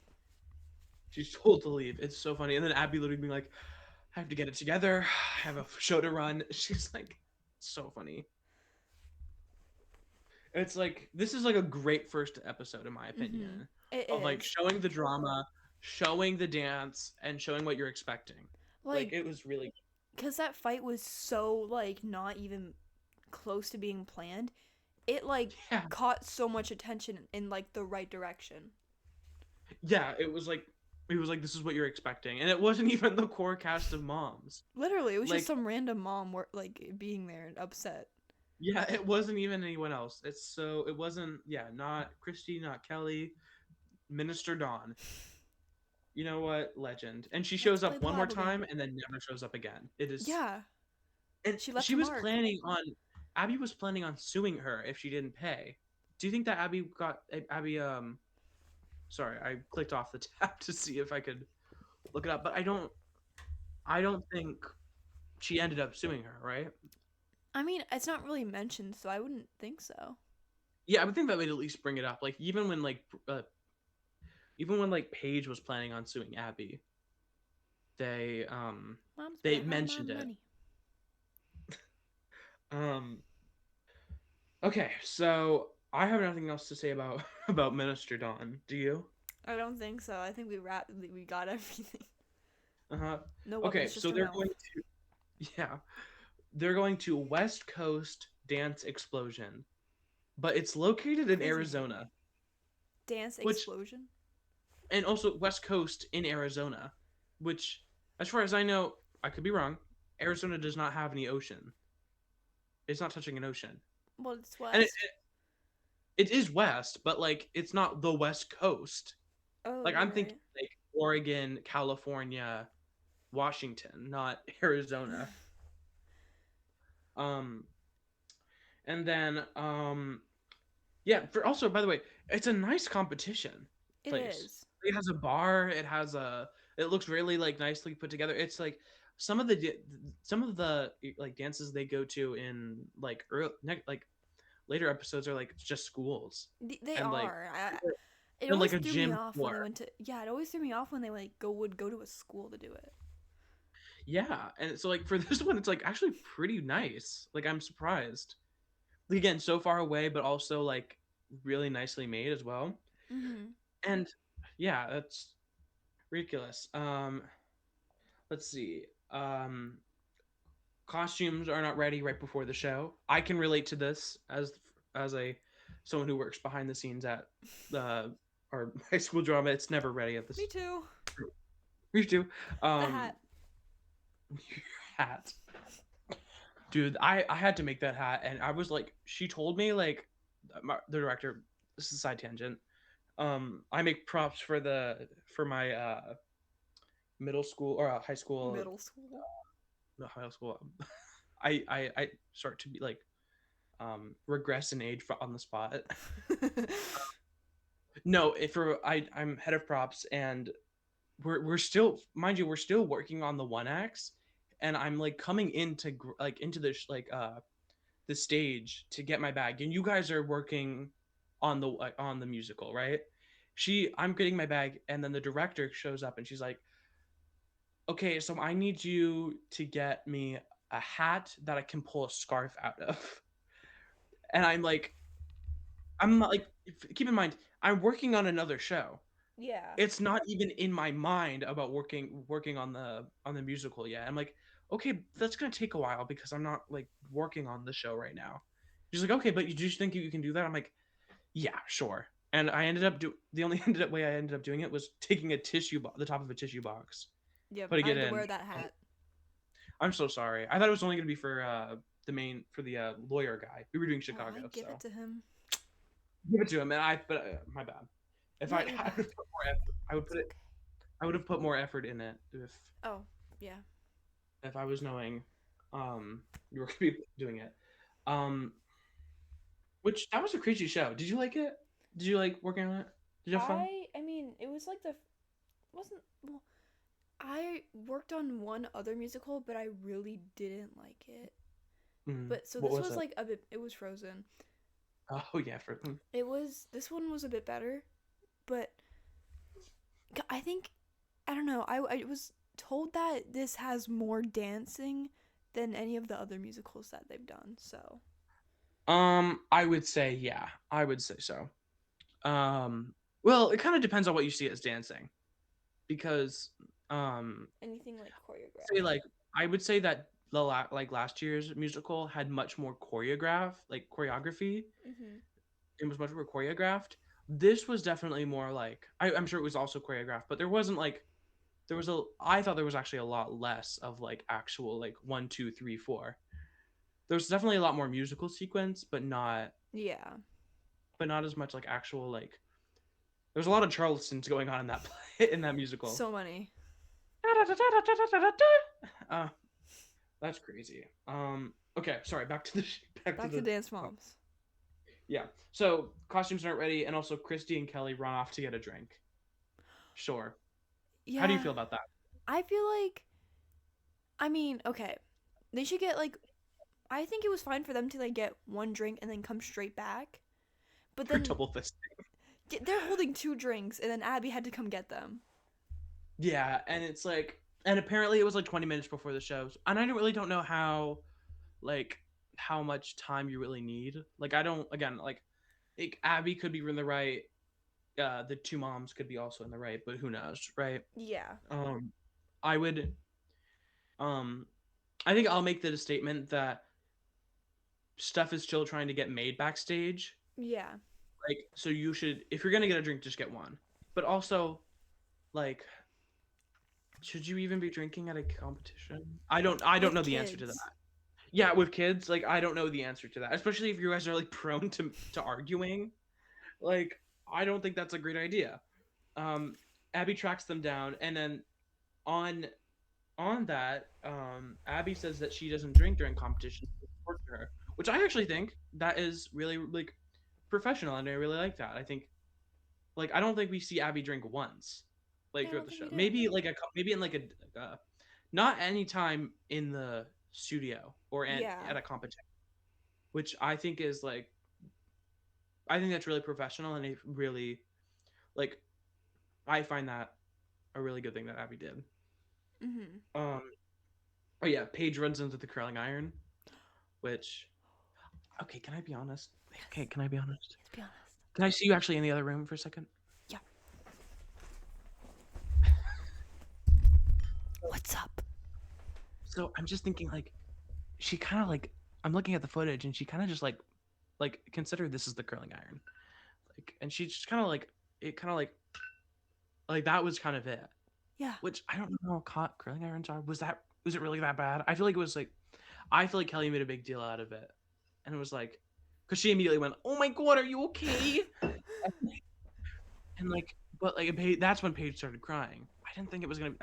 She's told to leave. It's so funny. And then Abby literally being like, I have to get it together. I have a show to run. She's like so funny. It's like this is like a great first episode in my Mhm. opinion. It Of like is. showing the drama, showing the dance, and showing what you're expecting. Like Like, it was really cause that fight was so like not even close to being planned. It like yeah. caught so much attention in like the right direction. Yeah, it was like this is what you're expecting. And it wasn't even the core cast of moms. Literally, it was just Like some random mom like being there and upset. yeah, it wasn't even anyone else. It wasn't not Christy, not Kelly, Minister Dawn. You know what? Legend. And she Let's shows play up the one more Bible game. time and then never shows up again. It is Yeah, and she left a mark. Abby was planning on suing her if she didn't pay. Do you think that Abby sorry, I clicked off the tab to see if I could look it up, but I don't think she ended up suing her, right? I mean, it's not really mentioned, so I wouldn't think so. Yeah, I would think that they'd at least bring it up. Like even when like Paige was planning on suing Abby, they Mom they spent all my mentioned it. money. Um okay, so I have nothing else to say about about Minister Dawn. Do you? I don't think so. I think we got everything. Uh-huh. No Okay, weapons, just so her they're mouth. going to yeah, they're going to West Coast Dance Explosion, but it's located in Crazy name. Arizona, Dance which explosion. and also West Coast in Arizona, which as far as I know, I could be wrong, Arizona does not have any ocean. It's not touching an ocean. Well, it's And west. it is west, but like it's not the West Coast. Oh, Like you're I'm thinking right. like Oregon, California, Washington, not Arizona. Um and then yeah, for also by the way, it's a nice competition It place. is. It has a bar, it looks really like nicely put together. It's like some of the like dances they go to in like like later episodes are like just schools They and like are. It they're always like a threw me gym off when floor. they went to. Yeah, it always threw me off when they like would go to a school to do it. Yeah, and so like for this one, it's like actually pretty nice. Like I'm surprised. Like, again, so far away, but also like really nicely made as well. Mhm. And yeah, that's ridiculous. Let's see. Costumes are not ready right before the show. I can relate to this as a someone who works behind the scenes at our high school drama. It's never ready at this. Me too. We do. The hat. Hat. Dude, I had to make that hat, and I was like, she told me like, the director. This is a side tangent. I make props for my middle school or high school Middle school. high school, I start to be like regress in age on the spot. No, if I'm head of props, and we're still, mind you, we're still working on the one acts, and I'm like coming into like into this like the stage to get my bag, and you guys are working on the musical, right? I'm getting my bag, and then the director shows up, and she's like, okay, so I need you to get me a hat that I can pull a scarf out of. And I'm not like, keep in mind, I'm working on another show. Yeah. It's not even in my mind about working on the musical yet. I'm like, okay, that's gonna take a while because I'm not like working on the show right now. She's like, okay, but you just think you can do that? I'm like, yeah, sure. And I ended up the only way I ended up doing it was taking the top of a tissue box, Yep. putting I it had to in. wear that hat. I'm so sorry. I thought it was only gonna be for the lawyer guy. We were doing Oh, Chicago, I give so it to him. give it to him. And my bad. If Not your I bad. would have put more effort, I would It's put it. okay. I would have put more effort in it Oh, yeah. if I was knowing, you were gonna be doing it. Um, which that was a crazy show. Did you like it? Did you like working on it? Did you have fun? I mean, it was like wasn't well. I worked on one other musical, but I really didn't like it. But so What this was was it? like a bit. It was Frozen. Oh yeah, for This one was a bit better, but I think I don't know. I was told that this has more dancing than any of the other musicals that they've done. So I would say yeah. I would say so. Well, it kind of depends on what you see as dancing, because anything like say choreographed. like I would say that like last year's musical had much more choreography. Mhm. It was much more choreographed. This was definitely more like I'm sure it was also choreographed, but there wasn't like there was a I thought there was actually a lot less of like actual like 1, 2, 3, 4. There was definitely a lot more musical sequence, Yeah. but not as much like actual like there's a lot of Charlestons going on in that play, in that musical. So many. Uh, that's crazy. Okay, sorry. Back to the Back to Dance Moms. yeah. So costumes aren't ready, and also Christy and Kelly run off to get a drink. Sure. How do you Yeah. feel about that? I feel like I mean, okay. They should get like I think it was fine for them to like get one drink and then come straight back. But For then double fist. they're holding two drinks and then Abby had to come get them. Yeah, and it's like, and apparently it was like 20 minutes before the show, and I don't know like, how much time you really need. Like, I don't, again, like Abby could be in the right, the two moms could be also in the right, but who knows, right? Yeah. I would, um, I think I'll make the statement that stuff is still trying to get made backstage. Yeah. Like, so you should, if you're gonna get a drink, just get one. But also, like, should you even be drinking at a competition? I don't With know the answer to that. kids. Yeah, with kids, like I don't know the answer to that. Especially if you guys are like prone to arguing. Like, I don't think that's a great idea. Um Abby tracks them down, and then on on that, Abby says that she doesn't drink during competitions, which I actually think that is really like professional, and I really like that. I think like I don't think we see Abby drink once, Yeah, like I throughout don't the think show. we do. Maybe like maybe in like not any time in the studio or Yeah. at a competition, which I think is like I think that's really professional, and it really like I find that a really good thing that Abby did. Mhm. Um, oh yeah, Paige runs into the curling iron, which okay, can I be honest? Okay, can I be honest? Let's be honest. Can I see you actually in the other room for a second? Yeah. What's up? So I'm just thinking like she kind of like I'm looking at the footage, and she kind of just like consider this is the curling iron, like, and she just kind of like it kind of like that was kind of it. Yeah. Which I don't know how hot curling irons are. Was it really that bad? I feel like it was like I feel like Kelly made a big deal out of it, and it was like because she immediately went, "Oh my god, are you okay?" and like, but like that's when Paige started crying. I didn't think it was gonna.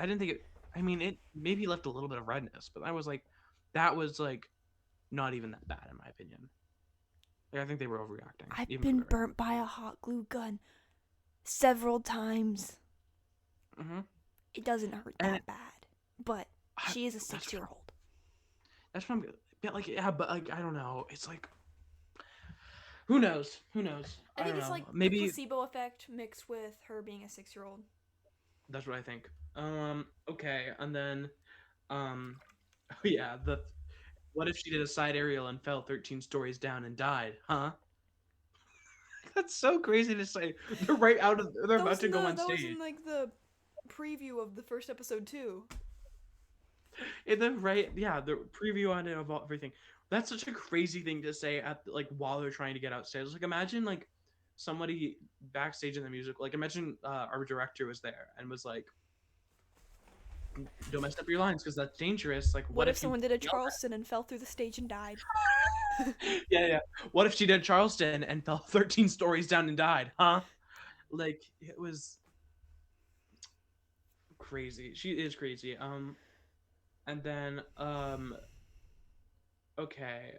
I I mean, it maybe left a little bit of redness, but that was like not even that bad in my opinion. Like, I think they were overreacting, I've even for been the burnt by a hot glue gun several times. Mm-hmm. It doesn't hurt And that bad, but she is a that's 6-year-old. that's what I'm. Yeah, like yeah, but like I don't know. It's like who knows? Who knows? I I think don't it's know. like the Maybe placebo effect mixed with her being a 6-year-old. that's what I think. Okay, and then oh yeah, the what if she did a side aerial and fell 13 stories down and died? Huh? That's so crazy to say. They're about to go on That was stage. in like the preview of the first episode too. In the right, yeah, the preview on it of everything. That's such a crazy thing to say at like while they're trying to get outstage. Like imagine like somebody backstage in the musical. Like imagine our director was there and was like, "Don't mess up your lines because that's dangerous." Like, What what if if you someone did a yell Charleston and fell through the stage and died? that? Yeah, yeah. What if she did Charleston and fell 13 stories down and died? Huh? Like it was crazy. She is crazy. And then okay.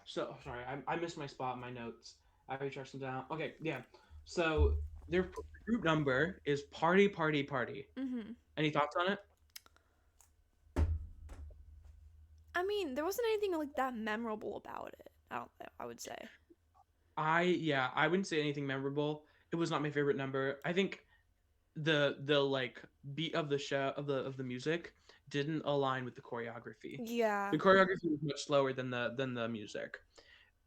So sorry, I missed my spot in my notes. I already traced them down. Okay, yeah. So their group number is party, party, party. Mm-hmm. Any thoughts on it? I mean, there wasn't anything like that memorable about it. I would say. I wouldn't say anything memorable. It was not my favorite number. I think the like beat of the show of the music didn't align with the choreography. Yeah. The choreography was much slower than the music,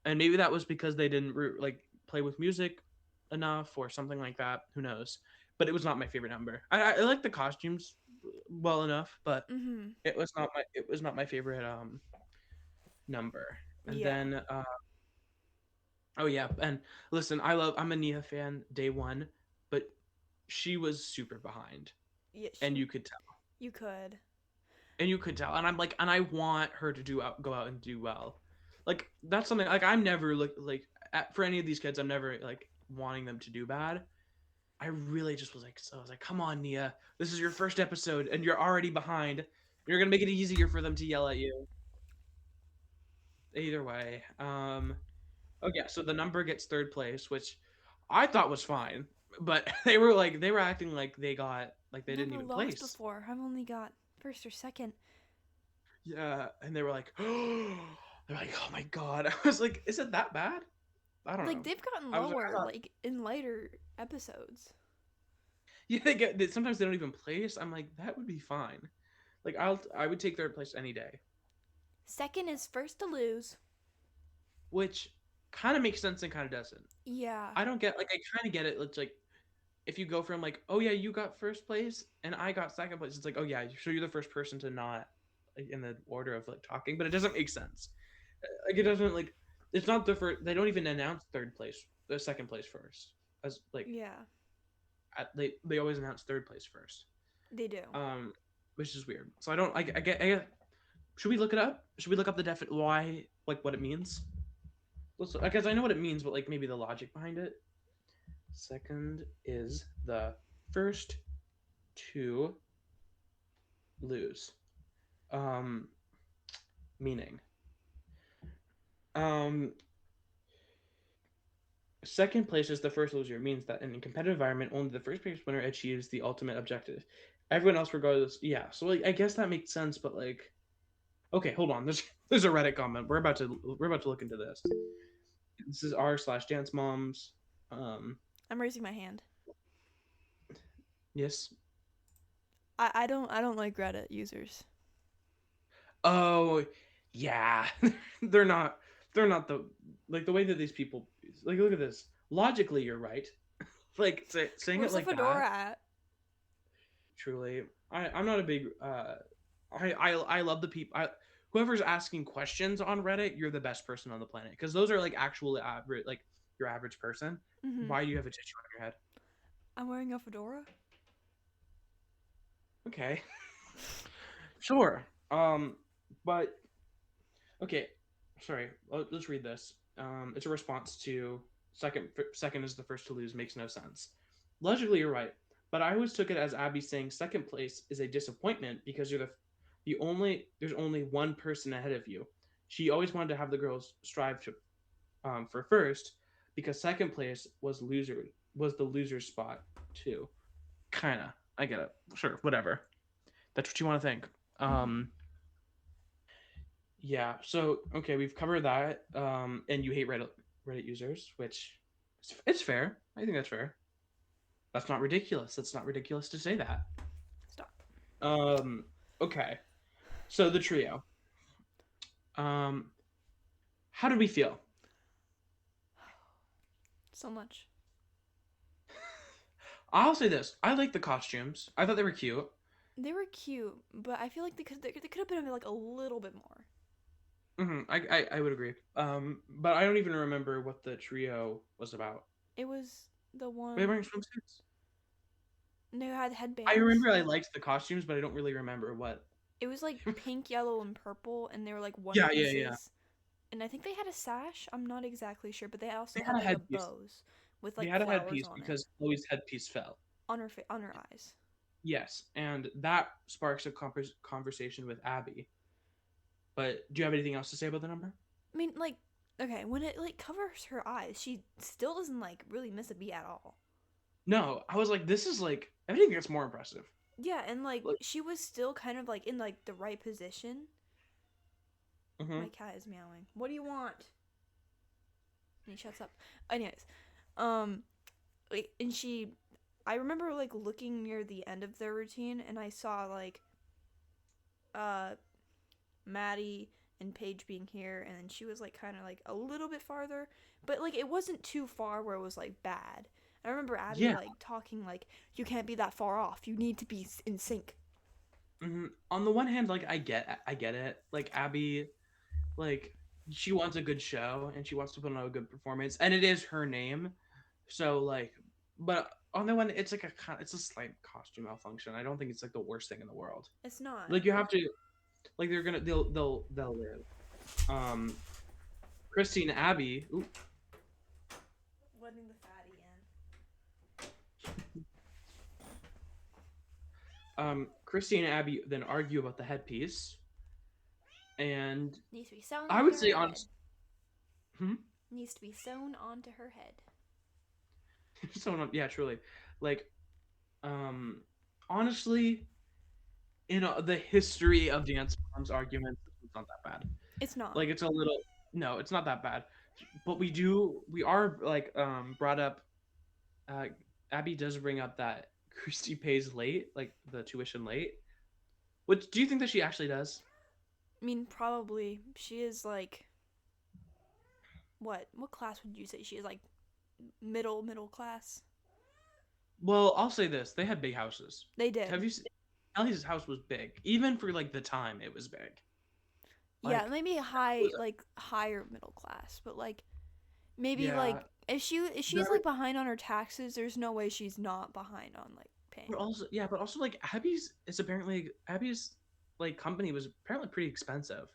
and maybe that was because they didn't like play with music enough or something like that. Who knows? But it was not my favorite number. I like the costumes well enough, but Mm-hmm. it was not my favorite number. And Yeah. then oh yeah, and listen, I'm a Nia fan day one, but she was super behind, Yeah. and you could tell. You could. And you could tell, and I'm like, and I want her to go out and do well. Like that's something like I'm never for any of these kids, I'm never like wanting them to do bad. I really just was like, so I was like, come on, Nia, this is your first episode, and you're already behind. You're gonna make it easier for them to yell at you. Either way, oh yeah, so the number gets third place, which I thought was fine, but they were acting like they didn't Never even lost place. before. I've only got first or second. Yeah, and they were like, they're like, oh my god. I was like, is it that bad? I don't Like know. they've gotten I was like, I lower, thought, like in later episodes. yeah, sometimes they don't even place. I'm like, that would be fine. Like I would take third place any day, Second is first to lose. which kind of makes sense and kind of doesn't. Yeah. I don't get like I kind of get it. It's like if you go from like, oh yeah, you got first place and I got second place. It's like, oh yeah, so you're the first person to not like, in the order of like talking, but it doesn't make sense. Like it doesn't like it's not the first. They don't even announce third place, the second place first. As like Yeah. they always announce third place first. They do. Which is weird. So I don't. I get. Should we look it up? Should we look up the why like what it means? Because I know what it means, but like maybe the logic behind it. Second is the first to lose. Meaning. Um, Second place is the first loser means that in a competitive environment, only the first place winner achieves the ultimate objective. Everyone else, regardless, yeah. So like, I guess that makes sense, but like, okay, hold on. There's a Reddit comment. We're about to look into this. This is r/dance moms. I'm raising my hand. Yes. I don't like Reddit users. Oh, yeah. they're not the like the way that these people like look at this. Logically, you're right. Like saying Where's it like the fedora that. at? Truly, I'm not a big I love the people. Whoever's asking questions on Reddit, you're the best person on the planet because those are like actual average, like your average person. Mm-hmm. Why do you have a tissue on your head? I'm wearing a fedora. Okay, sure. But okay, sorry. Let's read this. It's a response to second is the first to lose makes no sense. Logically, you're right. But I always took it as Abby saying second place is a disappointment because you're the only there's only one person ahead of you. She always wanted to have the girls strive to for first because second place was the loser spot too. Kinda, I get it. Sure, whatever. That's what you want to think. Mhm. Yeah. So okay, we've covered that. And you hate Reddit users, which it's fair. I think that's fair. That's not ridiculous. That's not ridiculous to say that. Stop. Um. Okay. So the trio. Um. How did we feel? So much. I'll say this. I like the costumes. I thought they were cute. They were cute, but I feel like they could have been like a little bit more. I would agree. But I don't even remember what the trio was about. It was the Were they one wearing swimsuits? they had I headbands. remember I liked the costumes, but I don't really remember what. It was like pink, yellow, and purple, and they were like one Yeah. pieces. And I think they had a sash. I'm not exactly sure, but they They also had had a like a headpiece. bows with They like had a flowers headpiece on it because Chloe's headpiece fell. on her eyes. Yes, and that sparks a conversation with Abby. But do you have anything else to say about the number? I mean, like, okay, when it like covers her eyes, she still doesn't like really miss a beat at all. No, I was like, this is like, I think that's more impressive. Yeah, and like Like, she was still kind of like in like the right position. mm-hmm. My cat is meowing. What do you want? And he shuts up. Anyways, um, like, and I remember like looking near the end of their routine, and I saw like, uh, Maddie and Paige being here, and then she was like kind of like a little bit farther, but like it wasn't too far where it was like bad. I remember Abby Yeah. like talking like, "You can't be that far off. You need to be in sync." On the one hand, like I get it. Like Abby, like she wants a good show and she wants to put on a good performance, and it is her name. So like, but on the one, it's like it's a slight costume malfunction. I don't think it's like the worst thing in the world. It's not. Like you have to, like they'll live. Um, Christine and Abby. Ooh, Letting the fatty Christine and Abby then argue about the headpiece, and in. Needs to be sewn. I would say honest. Needs to be sewn onto her head. So yeah, truly, like, honestly, in the history of dance moms arguments, it's not that bad. It's not. Like it's a little no, it's not that bad. But we are like brought up. Uh, Abby does bring up that Christy pays late, like the tuition late. What do you think that she actually does? I mean, probably she is like. What class would you say she is, like middle class? Well, I'll say this: they had big houses. They did. Have you seen? Ellie's house was big, even for like the time it was big. Yeah, Like, maybe like higher middle class, but like maybe like yeah, if she's like behind on her taxes, there's no way she's not behind on like paying. but also like Abby's like company was apparently pretty expensive.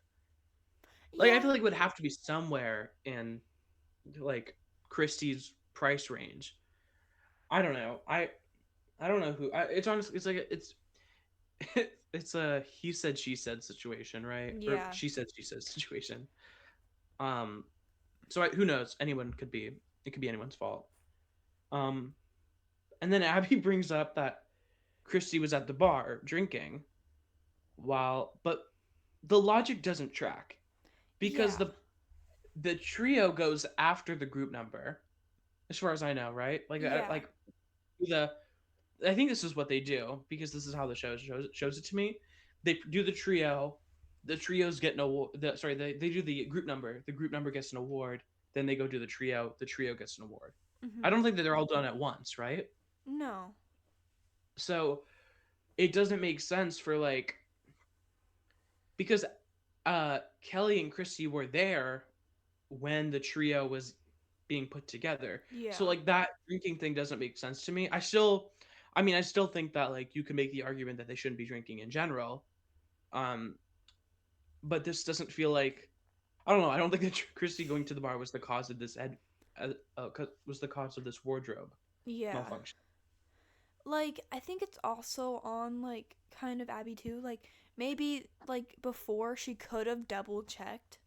Like I Yeah, feel like it would have to be somewhere in like Christie's price range. I don't know. I don't know it's honestly it's like it's it's a he said she said situation, right? Or yeah, she said situation. Um, so who knows? It could be anyone's fault. Um, and then Abby brings up that Christy was at the bar drinking, but the logic doesn't track because yeah, the trio goes after the group number, as far as I know, right? yeah, Like the I think this is what they do because this is how the shows it to me. They do the trio. The trios get an award. They do the group number. The group number gets an award. Then they go do the trio. The trio gets an award. I hmm don't think that they're all done at once, right? no, So it doesn't make sense for like because Kelly and Christy were there when the trio was being put together. So yeah, like that drinking thing doesn't make sense to me. I still think that like you can make the argument that they shouldn't be drinking in general. Um, but this doesn't feel like I don't know. I don't think that Christy going to the bar was the cause of this was the cause of this wardrobe yeah. malfunction. like I think it's also on like kind of Abby too. Like maybe like before she could have double checked.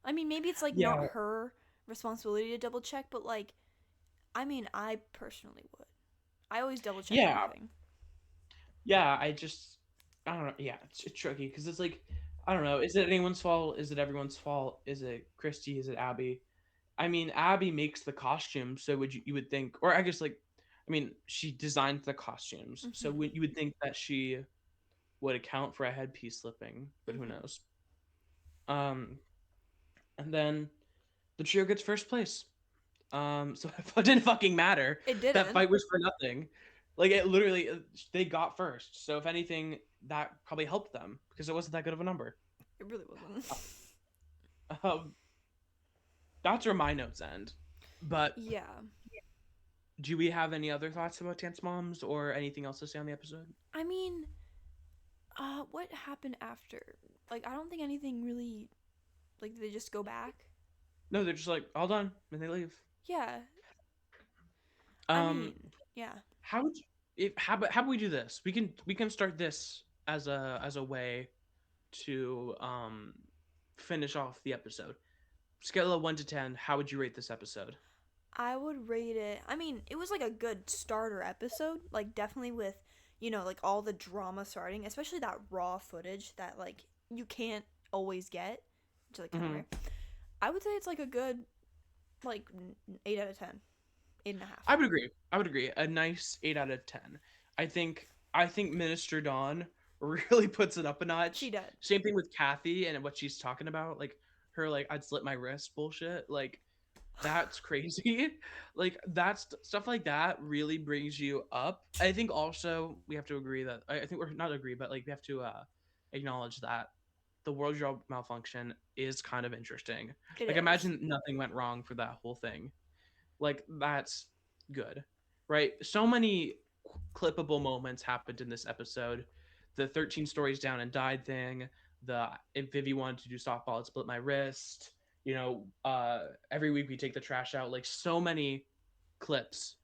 I mean, maybe it's like not Yeah, her responsibility to double check, but like I mean, I personally would. I always double check yeah, everything. yeah. I don't know. Yeah, it's tricky because it's like, I don't know. Is it anyone's fault? Is it everyone's fault? Is it Christy? Is it Abby? I mean, Abby makes the costumes, so you would think, or I guess like, I mean, she designs the costumes, so Mhm. you would think that she would account for a headpiece slipping, but who Mhm. knows? Um, and then the trio gets first place. So it didn't fucking matter. It That didn't. fight was for nothing. Like it literally, they got first. So if anything, that probably helped them because it wasn't that good of a number. It really wasn't. Um, that's where my notes end. But Yeah. do we have any other thoughts about Dance Moms or anything else to say on the episode? I mean, what happened after? Like I don't think anything really like they just go back. No, they're just like all done and they leave. Yeah. I Um, mean, yeah. how would you, if how about we do this? We can start this as a way to finish off the episode. Scale of 1 to 10. How would you rate this episode? I would rate it. I mean, it was like a good starter episode. Like definitely with, like all the drama starting, especially that raw footage that like you can't always get, which is like kind of Hmm. rare. I would say it's like a good like 8 out of 10, 8.5. I would agree. I would agree. A nice 8 out of 10. I think Minister Dawn really puts it up a She notch. did. Same thing with Kathy and what she's talking about, like her like I'd slit my wrist bullshit. Like that's crazy. Like that's stuff like that really brings you up. I think also we have to agree that I think we're not agree, but like we have to acknowledge that the wardrobe malfunction is kind of interesting. It Like is. imagine nothing went wrong for that whole thing. Like that's good, right? So many clippable moments happened in this episode. The 13 stories down and died thing. The if Vivi wanted to do softball, it split my wrist. Every week we take the trash out. Like so many clips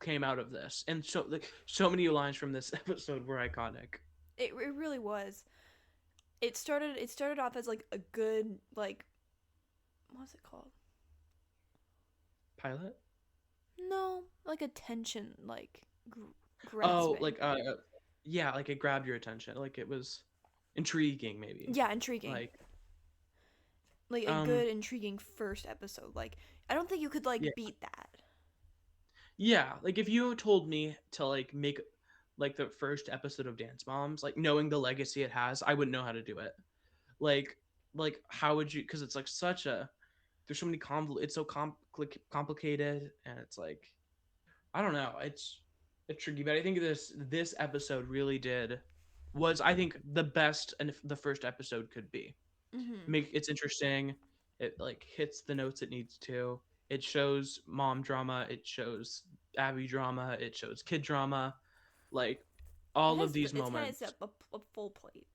came out of this, and so many lines from this episode were iconic. It really was. It started off as like a good like what's it called? Pilot? No, like a tension like Oh, grasping. like yeah, like it grabbed your attention. Like it was intriguing, maybe. Yeah, intriguing. Like Like a um good intriguing first episode. Like I don't think you could like beat that. Yeah, like if you told me to like make like the first episode of Dance Moms, like knowing the legacy it has, I wouldn't know how to do it. Like like how would you because it's like such a there's so many it's so complicated and it's like I don't know, it's tricky, but I think this episode really did was I think the best and the first episode could be Mhm. make it's interesting. It like hits the notes it needs to. It shows mom drama. It shows Abby drama. It shows kid drama. Like It all of has these it's kind of moments. a full plate.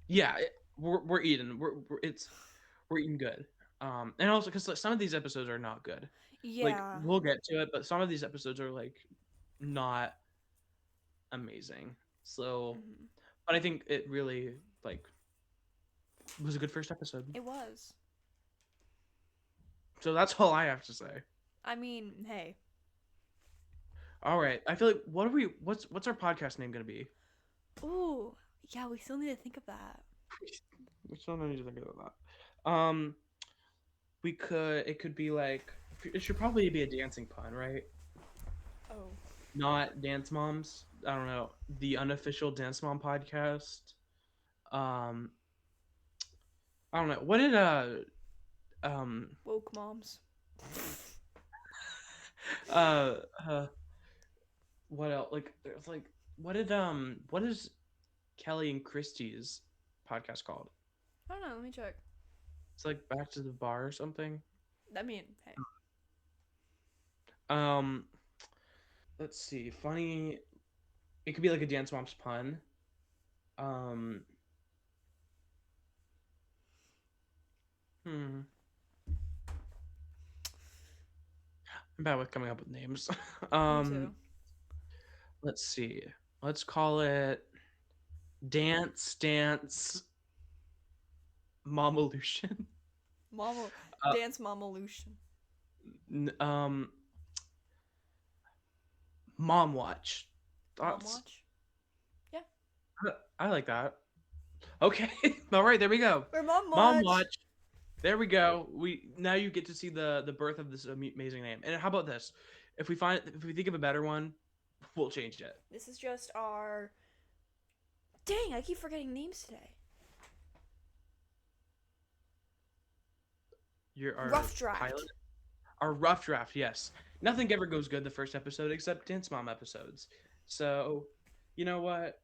Yeah, we're eating. We're eating good. And also because like, some of these episodes are not good. Like Yeah. we'll get to it, but some of these episodes are like not amazing. So, Mhm. but I think it really like was a good first episode. It was. So that's all I have to say. I mean, hey. All right. I feel like what's our podcast name gonna be? Ooh, yeah, we still need to think of that. We still need to think about that. It could be like it should probably be a dancing pun, right? Oh. Not Dance Moms. I don't know. The unofficial Dance Mom podcast. Um I don't know. What did um Woke moms. uh, uh what else like there's like what is Kelly and Christie's podcast called? I don't know, let me check. It's like Back to the Bar or something. I mean, hey. Um, let's see. Funny. It could be like a Dance Moms pun. Um, hmm. I'm bad with coming up with names. Me um, too. let's see. Let's call it Dance Momolution. Mama Uh, Dance Mamalution. n- um, Mom Watch. Mom Thoughts? watch. Yeah. I like that. Okay. All right, there we go. Or mom Mom watch. Watch. There we go. We now you get to see the birth of this amazing name. And how about this? If we think of a better one, we'll change it. This is just our. Dang, I keep forgetting names today. Our Rough draft. pilot, our rough draft. Yes, nothing ever goes good the first episode except Dance Mom episodes. So, you know what?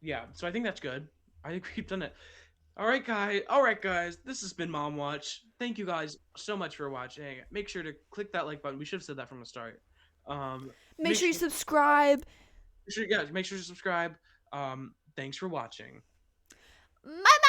Yeah. So I think that's good. I think we've done it. All right, guys. All right, guys. This has been Mom Watch. Thank you guys so much for watching. Make sure to click that like button. We should have said that from the start. Make sure you subscribe. Make sure to subscribe. Thanks for watching. Bye bye.